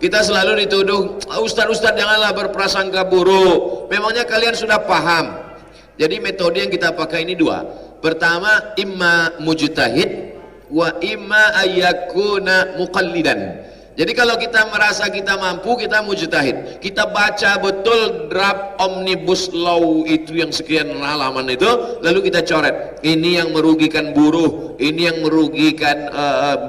Kita selalu dituduh, ustadz janganlah berprasangka buruk. Memangnya kalian sudah paham? Jadi metode yang kita pakai ini dua. Pertama, imma mujtahid wa imma ayyakuna muqallidan. Jadi kalau kita merasa kita mampu, kita mujtahid. Kita baca betul draft omnibus law itu yang sekian halaman itu, lalu kita coret. Ini yang merugikan buruh, ini yang merugikan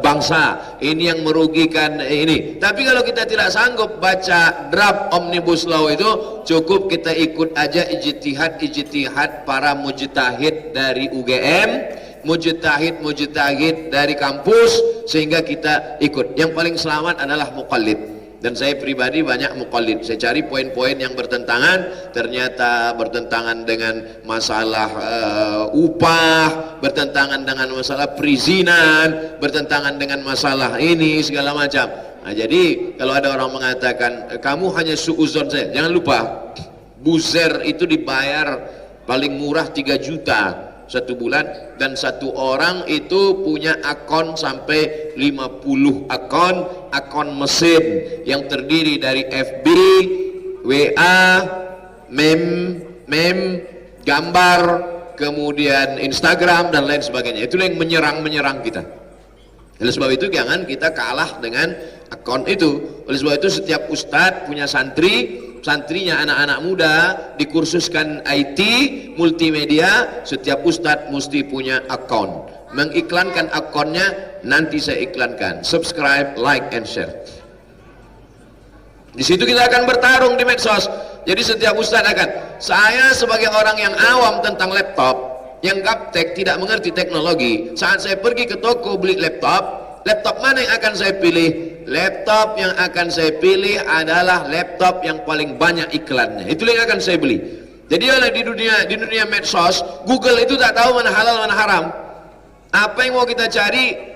bangsa, ini yang merugikan ini. Tapi kalau kita tidak sanggup baca draft omnibus law itu, cukup kita ikut aja ijtihad para mujtahid dari UGM, mujtahid dari kampus, sehingga kita ikut. Yang paling selamat adalah muqallid, dan saya pribadi banyak muqallid. Saya cari poin-poin yang bertentangan, ternyata bertentangan dengan masalah upah, bertentangan dengan masalah perizinan, bertentangan dengan masalah ini segala macam. Nah, jadi kalau ada orang mengatakan kamu hanya suuzon saya, jangan lupa buzzer itu dibayar paling murah 3 juta satu bulan, dan satu orang itu punya akun sampai 50 akun mesin yang terdiri dari FB, WA, meme, gambar, kemudian Instagram dan lain sebagainya. Itulah yang menyerang kita. Oleh sebab itu jangan kita kalah dengan akun itu. Oleh sebab itu setiap ustadz punya santrinya anak-anak muda dikursuskan IT, multimedia. Setiap ustadz mesti punya akun, mengiklankan akunnya. Nanti saya iklankan, subscribe, like, and share. Di situ kita akan bertarung di medsos. Jadi setiap ustadz akan, saya sebagai orang yang awam tentang laptop, yang gaptek, tidak mengerti teknologi, saat saya pergi ke toko beli laptop mana yang akan saya pilih? Laptop yang akan saya pilih adalah laptop yang paling banyak iklannya. Itulah yang akan saya beli. Jadi di dunia medsos, Google itu tak tahu mana halal mana haram. Apa yang mau kita cari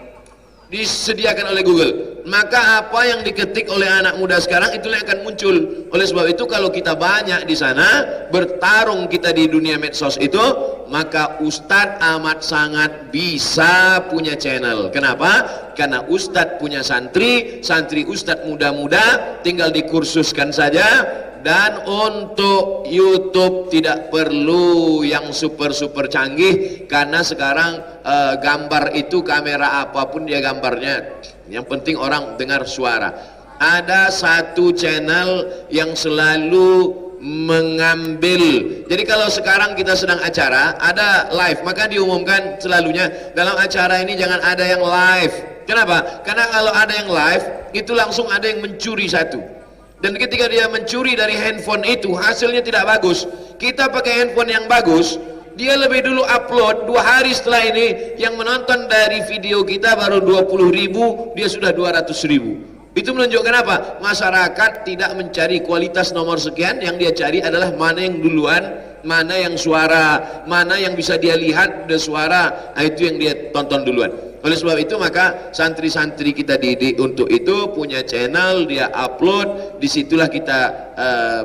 disediakan oleh Google. Maka apa yang diketik oleh anak muda sekarang itulah yang akan muncul. Oleh sebab itu kalau kita banyak di sana, bertarung kita di dunia medsos itu, maka ustadz amat sangat bisa punya channel. Kenapa? Karena ustadz punya santri ustadz muda-muda tinggal dikursuskan saja. Dan untuk YouTube tidak perlu yang super canggih, karena sekarang gambar itu kamera apapun dia gambarnya, yang penting orang dengar suara. Ada satu channel yang selalu mengambil, jadi kalau sekarang kita sedang acara ada live, maka diumumkan selalunya dalam acara ini jangan ada yang live. Kenapa? Karena kalau ada yang live itu langsung ada yang mencuri satu. Dan ketika dia mencuri dari handphone itu, hasilnya tidak bagus. Kita pakai handphone yang bagus, dia lebih dulu upload, 2 hari setelah ini yang menonton dari video kita baru 20.000, dia sudah 200.000. Itu menunjukkan apa? Masyarakat tidak mencari kualitas nomor sekian, yang dia cari adalah mana yang duluan, mana yang suara, mana yang bisa dia lihat ada suara. Nah, itu yang dia tonton duluan. Oleh sebab itu maka santri-santri kita didik untuk itu, punya channel, dia upload, disitulah kita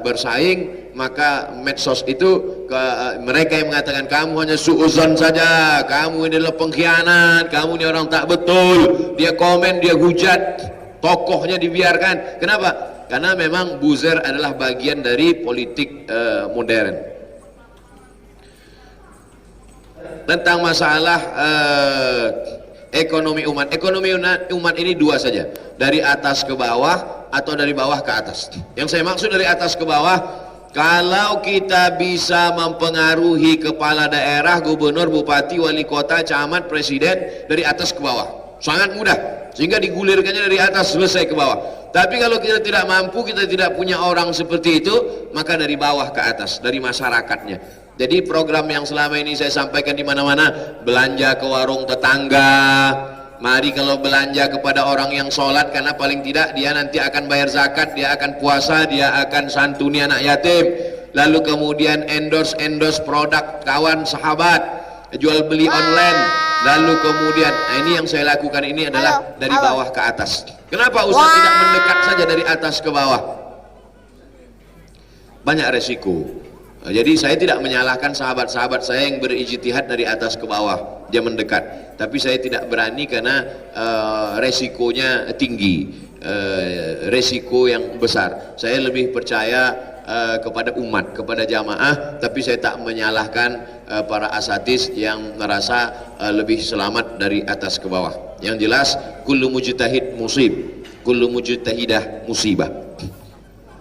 bersaing. Maka medsos itu mereka yang mengatakan kamu hanya suuzon saja, kamu ini adalah pengkhianat, kamu ini orang tak betul, dia komen, dia hujat, tokohnya dibiarkan. Kenapa? Karena memang buzzer adalah bagian dari politik modern. Tentang masalah ekonomi umat ini 2 saja, dari atas ke bawah atau dari bawah ke atas. Yang saya maksud dari atas ke bawah, kalau kita bisa mempengaruhi kepala daerah, gubernur, bupati, wali kota, camat, presiden dari atas ke bawah, sangat mudah, sehingga digulirkannya dari atas selesai ke bawah. Tapi kalau kita tidak mampu, kita tidak punya orang seperti itu, maka dari bawah ke atas, dari masyarakatnya. Jadi program yang selama ini saya sampaikan di mana-mana, belanja ke warung tetangga. Mari kalau belanja kepada orang yang sholat, karena paling tidak dia nanti akan bayar zakat, dia akan puasa, dia akan santuni anak yatim. Lalu kemudian endorse produk kawan sahabat, jual beli online. Lalu kemudian ini yang saya lakukan ini adalah dari bawah ke atas. Kenapa Ustaz tidak mendekat saja dari atas ke bawah? Banyak resiko. Jadi saya tidak menyalahkan sahabat-sahabat saya yang berijtihad dari atas ke bawah, dia mendekat. Tapi saya tidak berani karena resikonya tinggi. resiko yang besar. Saya lebih percaya kepada umat, kepada jamaah, tapi saya tak menyalahkan para asatidz yang merasa lebih selamat dari atas ke bawah. Yang jelas, kullu mujtahid musib, kullu mujtahidah musibah.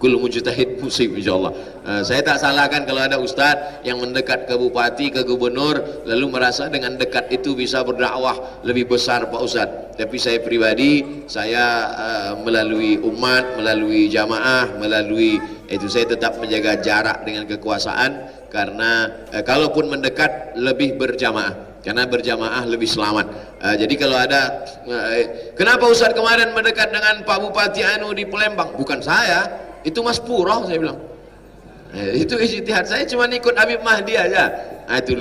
Kullu mujtahid musib, insyaallah. Saya tak salahkan kalau ada ustadz yang mendekat ke bupati, ke gubernur, lalu merasa dengan dekat itu bisa berdakwah lebih besar Pak Ustadz. Tapi saya pribadi, saya melalui umat, melalui jamaah, melalui itu saya tetap menjaga jarak dengan kekuasaan, karena kalaupun mendekat lebih berjamaah, karena berjamaah lebih selamat. Jadi kalau ada kenapa Ustadz kemarin mendekat dengan Pak Bupati Anu di Palembang? Bukan saya, itu Mas Puro, saya bilang. Itu ijtihad saya, cuma ikut Habib Mahdi aja. Itu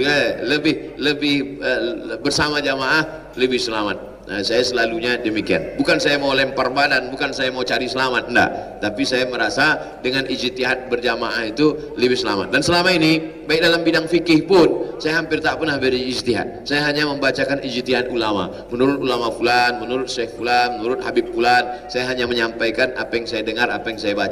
lebih bersama jamaah lebih selamat. Saya selalunya demikian. Bukan saya mau lempar badan, bukan saya mau cari selamat, enggak. Tapi saya merasa dengan ijtihad berjamaah itu lebih selamat. Dan selama ini, baik dalam bidang fikih pun, saya hampir tak pernah berijtihad. Saya hanya membacakan ijtihad ulama. Menurut ulama fulan, menurut Syekh fulan, menurut Habib fulan, saya hanya menyampaikan apa yang saya dengar, apa yang saya baca.